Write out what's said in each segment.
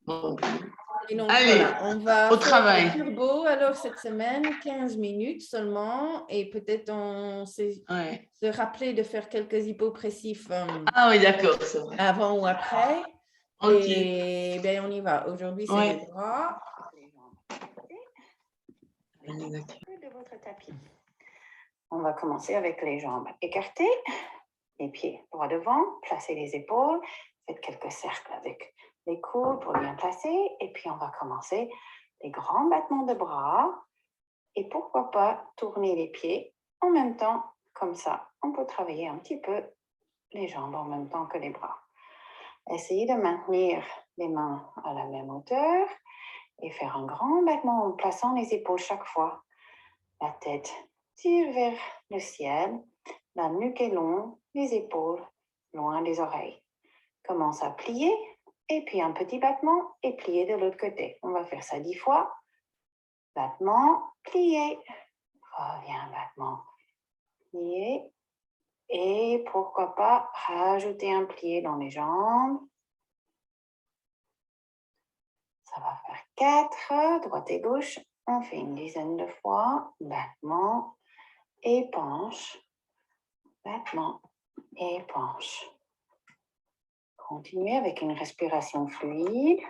Non plus. Et donc, Allez, voilà, on va au faire travail. le turbo alors cette semaine, 15 minutes seulement, et peut-être on Ouais. se rappeler de faire quelques hypopressifs Ah oui, d'accord, c'est vrai. avant ou après. Ok. Et bien, on y va. Aujourd'hui, c'est Ouais. les bras. De votre tapis. On va commencer avec les jambes écartées, les pieds droits devant, placez les épaules, faites quelques cercles avec les coudes pour bien placer, et puis on va commencer les grands battements de bras, et pourquoi pas tourner les pieds en même temps, comme ça, on peut travailler un petit peu les jambes en même temps que les bras. Essayez de maintenir les mains à la même hauteur et faire un grand battement en plaçant les épaules chaque fois. La tête tire vers le ciel, la nuque est longue, les épaules loin des oreilles. Commence à plier et puis un petit battement et plier de l'autre côté. On va faire ça 10 fois. Battement, plier. Reviens, battement, plier. Et pourquoi pas rajouter un plié dans les jambes. Ça va faire 4, droite et gauche. On fait une dizaine de fois. Battement et penche. Battement et penche. Continuez avec une respiration fluide.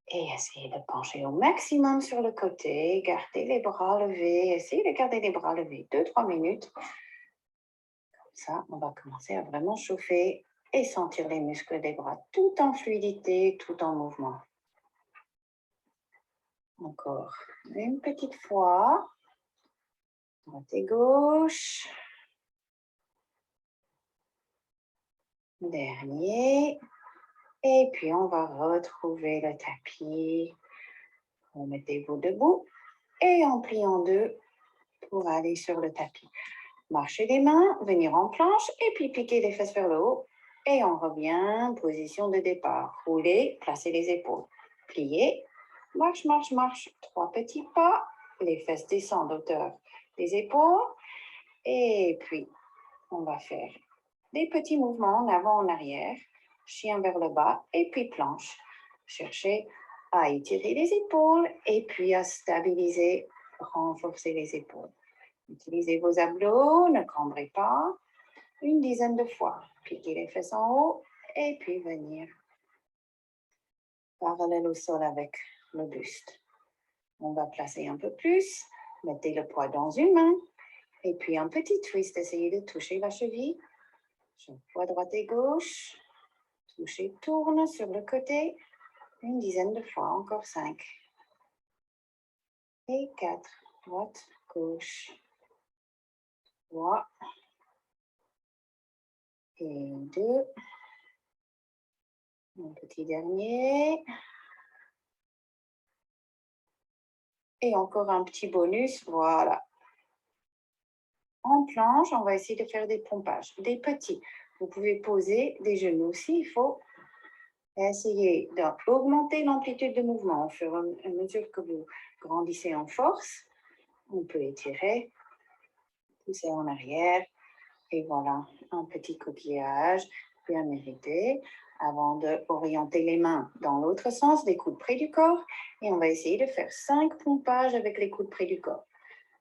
Et essayez de pencher au maximum sur le côté. Gardez les bras levés. Essayez de garder les bras levés 2-3 minutes. Comme ça, on va commencer à vraiment chauffer et sentir les muscles des bras tout en fluidité, tout en mouvement. Encore une petite fois. Droite et gauche. Dernier. Et puis, on va retrouver le tapis. Remettez-vous debout et on plie en deux pour aller sur le tapis. Marchez les mains, venir en planche et puis piquer les fesses vers le haut. Et on revient, position de départ. Roulez, placez les épaules. Pliez, marche, marche, marche. 3 petits pas. Les fesses descendent hauteur des épaules. Et puis, on va faire des petits mouvements en avant, en arrière. Chien vers le bas et puis planche. Cherchez à étirer les épaules et puis à stabiliser, renforcer les épaules. Utilisez vos abdos, ne cambrez pas. Une dizaine de fois. Piquez les fesses en haut et puis venir parallèle au sol avec le buste. On va placer un peu plus. Mettez le poids dans une main et puis un petit twist. Essayez de toucher la cheville. Poids droite et gauche. Touchez, tourne sur le côté. Une dizaine de fois. Encore 5. Et 4. Droite, gauche. 3. Et 2. Un petit dernier. Et encore un petit bonus. Voilà. En planche, on va essayer de faire des pompages. Des petits. Vous pouvez poser des genoux s'il faut. Essayez d'augmenter l'amplitude de mouvement au fur et à mesure que vous grandissez en force. On peut étirer, pousser en arrière. Et voilà, un petit coquillage bien mérité. Avant d'orienter les mains dans l'autre sens, les coudes près du corps. Et on va essayer de faire 5 pompages avec les coudes près du corps.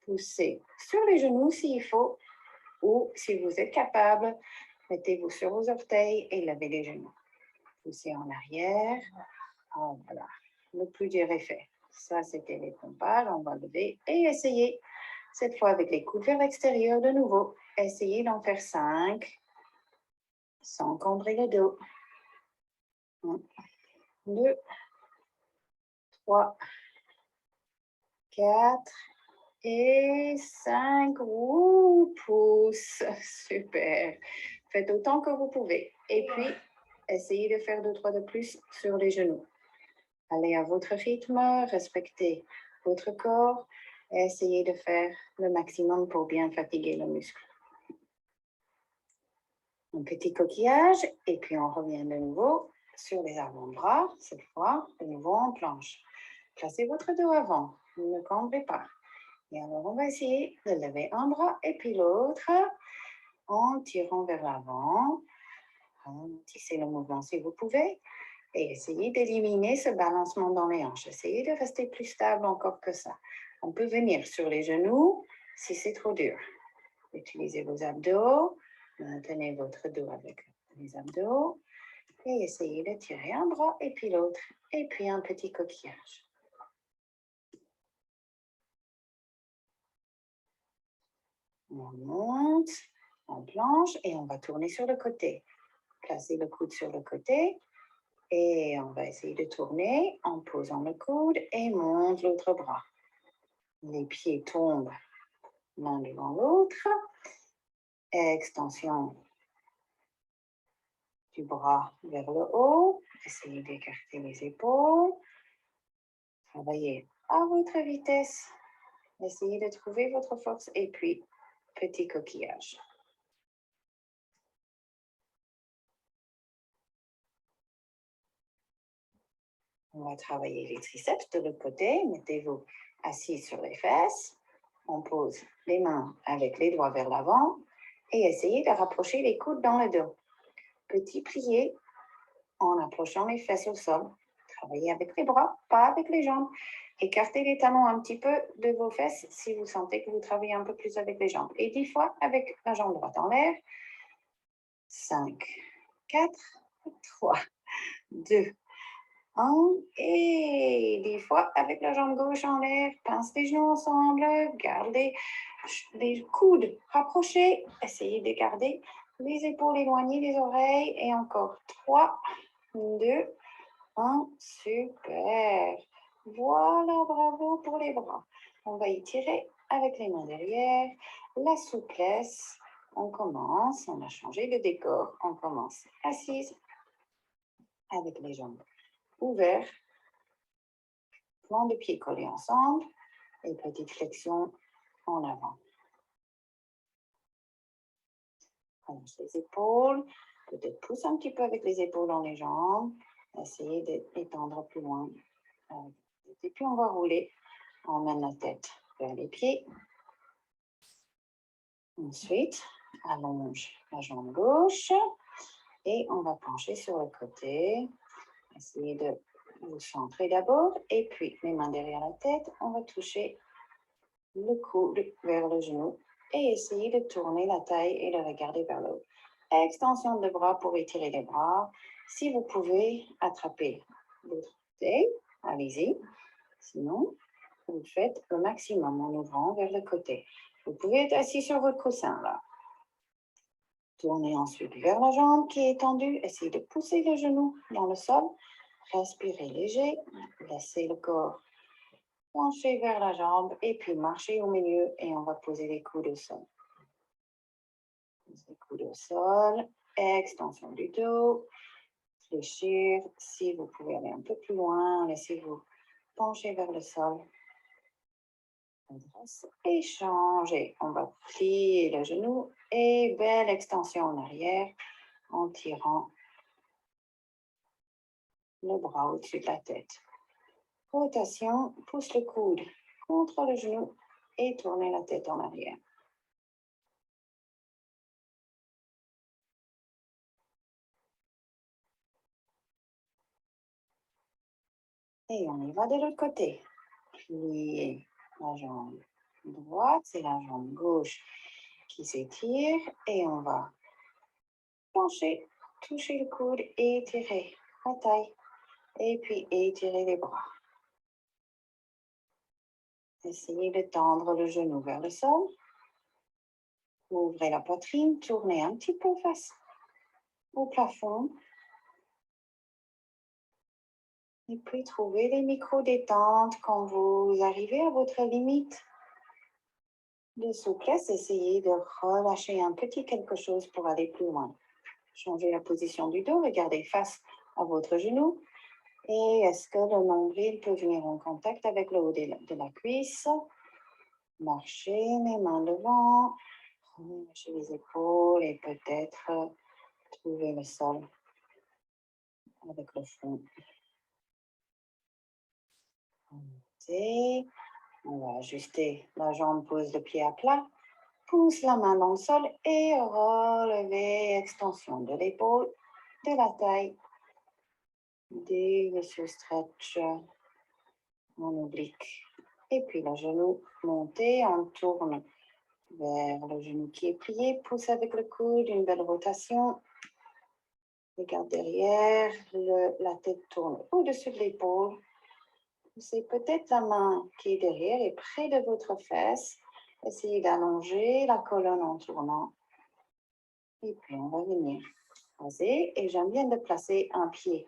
Poussez sur les genoux s'il faut. Ou si vous êtes capable, mettez-vous sur vos orteils et levez les genoux. Poussez en arrière. Oh, voilà, le plus dur est fait. Ça, c'était les pompages. On va lever et essayer. Cette fois, avec les coudes vers l'extérieur de nouveau. Essayez d'en faire 5 sans cambrer le dos. 1, 2, 3, 4 et 5. Ouh, pouce. Super. Faites autant que vous pouvez. Et puis, essayez de faire 2-3 de plus sur les genoux. Allez à votre rythme, respectez votre corps et essayez de faire le maximum pour bien fatiguer le muscle. Un petit coquillage et puis on revient de nouveau sur les avant-bras, cette fois de nouveau en planche. Placez votre dos avant, ne cambrez pas. Et alors on va essayer de lever un bras et puis l'autre en tirant vers l'avant. Ralentissez le mouvement si vous pouvez. Et essayez d'éliminer ce balancement dans les hanches. Essayez de rester plus stable encore que ça. On peut venir sur les genoux si c'est trop dur. Utilisez vos abdos. Maintenez votre dos avec les abdos. Et essayez de tirer un bras et puis l'autre. Et puis un petit coquillage. On monte en planche et on va tourner sur le côté. Placez le coude sur le côté. Et on va essayer de tourner en posant le coude et monte l'autre bras. Les pieds tombent l'un devant l'autre. Extension du bras vers le haut. Essayez d'écarter les épaules. Travaillez à votre vitesse. Essayez de trouver votre force et puis petit coquillage. On va travailler les triceps de l'autre côté. Mettez-vous assis sur les fesses. On pose les mains avec les doigts vers l'avant et essayez de rapprocher les coudes dans le dos. Petit plié en approchant les fesses au sol. Travaillez avec les bras, pas avec les jambes. Écartez les talons un petit peu de vos fesses si vous sentez que vous travaillez un peu plus avec les jambes. Et 10 fois avec la jambe droite en l'air. 5, 4, 3, 2, 1. Et 10 fois avec la jambe gauche en l'air. Pince les genoux ensemble. Gardez les coudes rapprochés. Essayez de garder les épaules éloignées des oreilles. Et encore 3, 2, 1. Super. Voilà, bravo pour les bras. On va étirer avec les mains derrière. La souplesse. On commence. On a changé de décor. On commence assise avec les jambes ouvertes. Plan de pieds collés ensemble. Et petite flexion en avant. Allonge les épaules. Peut-être pousse un petit peu avec les épaules dans les jambes. Essayez d'étendre plus loin. Et puis on va rouler. On mène la tête vers les pieds. Ensuite, allonge la jambe gauche. Et on va pencher sur le côté. Essayez de vous centrer d'abord. Et puis, les mains derrière la tête. On va toucher le coude vers le genou. Et essayer de tourner la taille et de regarder vers le haut. Extension de bras pour étirer les bras. Si vous pouvez attraper l'autre côté, allez-y. Sinon, vous faites le maximum en ouvrant vers le côté. Vous pouvez être assis sur votre coussin là. Tournez ensuite vers la jambe qui est tendue. Essayez de pousser le genou dans le sol. Respirez léger. Laissez le corps pencher vers la jambe et puis marchez au milieu et on va poser les coudes au sol. Les coudes au sol. Extension du dos. Fléchir. Si vous pouvez aller un peu plus loin, laissez-vous pencher vers le sol. Et changer. On va plier le genou et belle extension en arrière en tirant le bras au-dessus de la tête. Rotation, pousse le coude contre le genou et tournez la tête en arrière. Et on y va de l'autre côté. Plier la jambe droite, c'est la jambe gauche qui s'étire et on va pencher, toucher le coude et étirer la taille et puis étirer les bras. Essayez de tendre le genou vers le sol. Ouvrez la poitrine, tournez un petit peu face au plafond. Et puis trouvez des micro-détentes quand vous arrivez à votre limite de souplesse. Essayez de relâcher un petit quelque chose pour aller plus loin. Changez la position du dos, regardez face à votre genou. Et est-ce que le nombril peut venir en contact avec le haut de la cuisse? Marchez, les mains devant, relâchez les épaules et peut-être trouver le sol avec le front. Remontez. On va ajuster la jambe, pose le pied à plat. Pousse la main dans le sol et relevez, extension de l'épaule, de la taille, délicieux stretch en oblique. Et puis le genou monté, on tourne vers le genou qui est plié, pousse avec le coude, une belle rotation. Regarde derrière, la tête tourne au-dessus de l'épaule. Poussez peut-être la main qui est derrière et près de votre fesse. Essayez d'allonger la colonne en tournant. Et puis, on va venir croiser. Et j'aime bien de placer un pied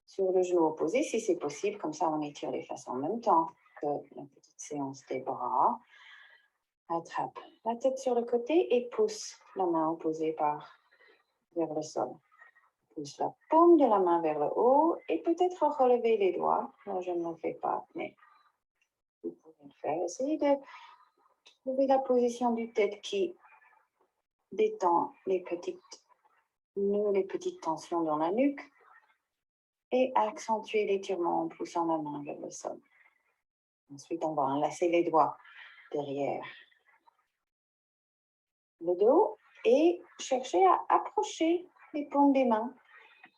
sur le genou opposé, si c'est possible. Comme ça, on étire les fesses en même temps que la petite séance des bras. Attrape la tête sur le côté et pousse la main opposée vers le sol. Pousse la paume de la main vers le haut et peut-être relever les doigts. Moi, je ne le fais pas, mais vous pouvez le faire. Essayez de trouver la position du tête qui détend les petites tensions dans la nuque et accentuer l'étirement en poussant la main vers le sol. Ensuite, on va enlacer les doigts derrière le dos et chercher à approcher les paumes des mains.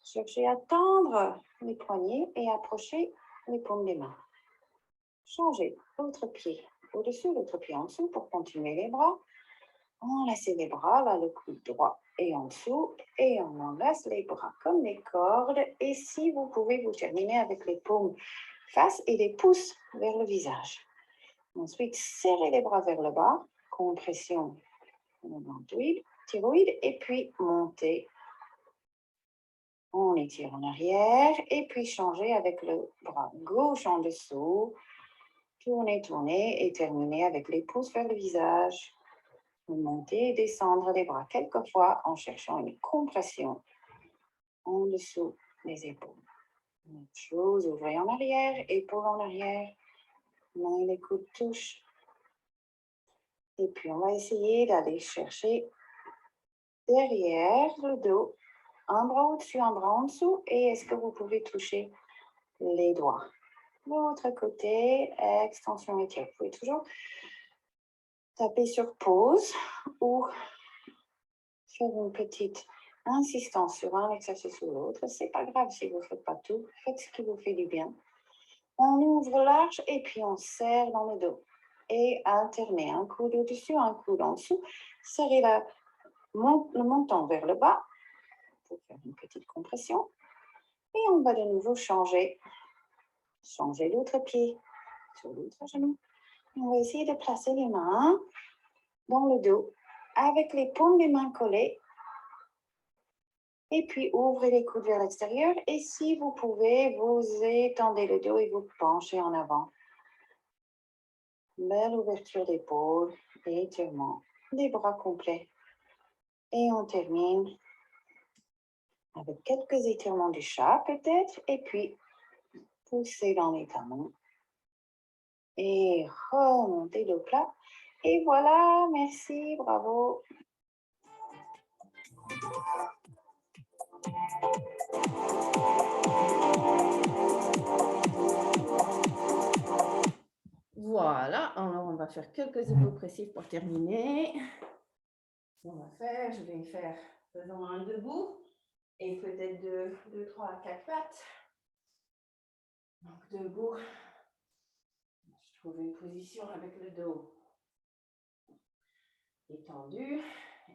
Cherchez à tendre les poignets et approcher les paumes des mains. Changez l'autre pied au-dessus, l'autre pied en dessous pour continuer les bras. Enlacez les bras, là le coude droit et en dessous. Et on enlace les bras comme des cordes. Et si vous pouvez, vous terminer avec les paumes face et les pouces vers le visage. Ensuite, serrez les bras vers le bas. Compression thyroïde. Et puis, montez. On étire en arrière et puis changer avec le bras gauche en dessous. Tournez, tournez et terminez avec les pouces vers le visage. Monter et descendre les bras quelques fois en cherchant une compression en dessous des épaules. Même chose, ouvrez en arrière, épaules en arrière, mains et les coudes touchent. Et puis on va essayer d'aller chercher derrière le dos. Un bras au-dessus, un bras en dessous. Et est-ce que vous pouvez toucher les doigts? L'autre côté, extension étire. Vous pouvez toujours taper sur pause ou faire une petite insistance sur un exercice ou l'autre. C'est pas grave si vous ne faites pas tout. Faites ce qui vous fait du bien. On ouvre large et puis on serre dans le dos. Et alternez un coude au-dessus, un coude en dessous. Serrez le menton vers le bas pour faire une petite compression. Et on va de nouveau changer. Changer l'autre pied sur l'autre genou. Et on va essayer de placer les mains dans le dos avec les paumes des mains collées. Et puis, ouvrez les coudes vers l'extérieur. Et si vous pouvez, vous étendez le dos et vous penchez en avant. Belle ouverture d'épaule et étirement des bras complets. Et on termine avec quelques étirements du chat peut-être. Et puis, poussez dans les talons. Et remontez dos plat. Et voilà, merci, bravo. Voilà, alors on va faire quelques hypopressifs pour terminer. On va faire, je vais faire, faisons un debout et peut-être deux, 3 à 4 pattes. Donc debout, je trouve une position avec le dos étendu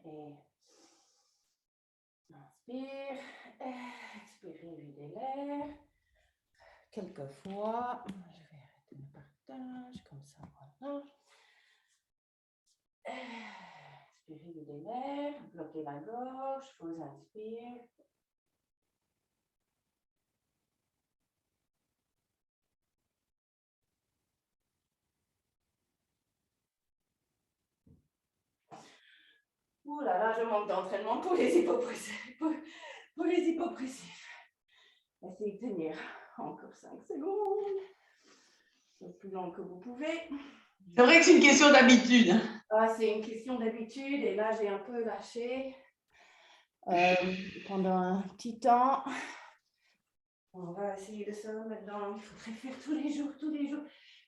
et inspire, expirez, videz l'air. Quelques fois, je vais arrêter le partage comme ça, voilà. Expirez, videz l'air, bloquez la gorge, vous inspire. Ouh là là, je manque d'entraînement pour les hypopressifs. Pour les hypopressifs. Essayez de tenir encore 5 secondes. Le plus long que vous pouvez. C'est vrai que c'est une question d'habitude. Ah, c'est une question d'habitude et là, j'ai un peu lâché pendant un petit temps. On va essayer de se remettre dans... Il faudrait faire tous les jours, tous les jours.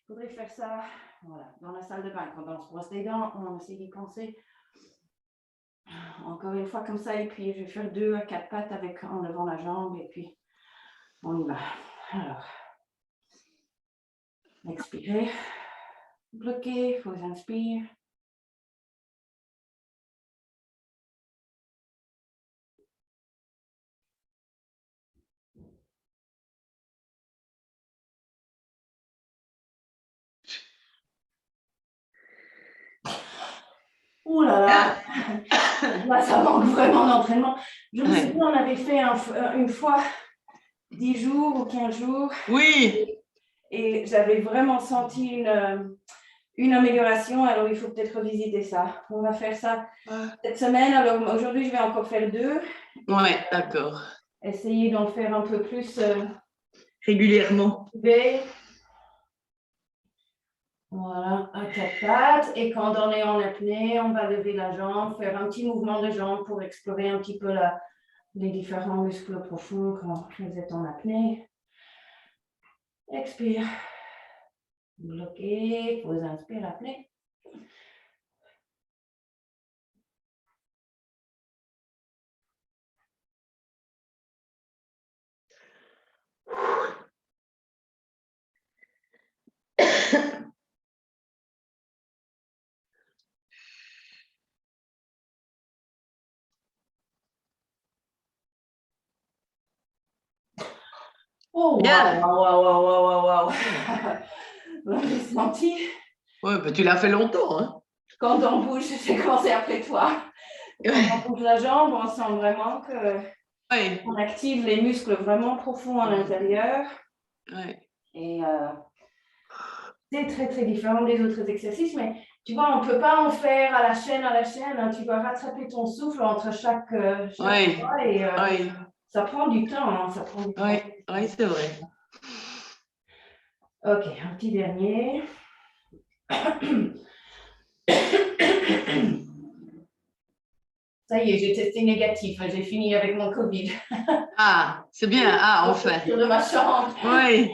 faudrait faire ça voilà, dans la salle de bain. Quand on se brosse les dents, on essaie d'y penser. Encore une fois comme ça, et puis je vais faire 2 à 4 pattes en levant la jambe, et puis on y va. Alors, expirez, bloquez, faut inspire. Ouh là là, là ça manque vraiment d'entraînement. Je me souviens, on avait fait une fois 10 jours ou 15 jours. Oui. Et j'avais vraiment senti une amélioration. Alors, il faut peut-être revisiter ça. On va faire ça cette semaine. Alors, aujourd'hui, je vais encore faire 2. Oui, d'accord. Essayer d'en faire un peu plus régulièrement. Voilà, à 4 pattes. Et quand on est en apnée, on va lever la jambe, faire un petit mouvement de jambe pour explorer un petit peu les différents muscles profonds quand vous êtes en apnée. Expire. Bloquez. Vous inspirez l'apnée. Oh, waouh. Vous l'avez senti? Oui, bah, tu l'as fait longtemps. Hein. Quand on bouge, j'ai commencé après toi. Quand on bouge la jambe, on sent vraiment qu'on active les muscles vraiment profonds à l'intérieur. Et c'est très, très différent des autres exercices. Mais tu vois, on ne peut pas en faire à la chaîne. Hein. Tu dois rattraper ton souffle entre chaque fois. Et ça prend du temps. Hein. Ça prend du temps. Oui, c'est vrai. Ok, un petit dernier. Ça y est, j'ai testé négatif. J'ai fini avec mon Covid. Ah, c'est bien. Ah, enfin. De ma chambre. Oui.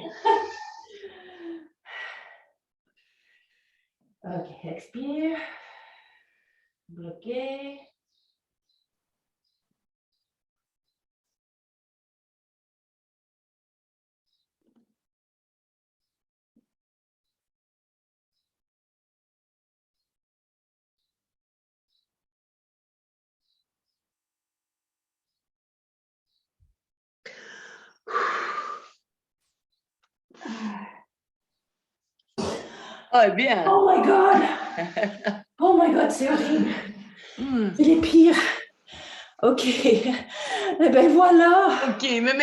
Ok, expire. Bloqué. Oh, bien. Oh my God. Oh my God, c'est horrible. C'est les pires. Ok. Eh ben voilà. Ok, mais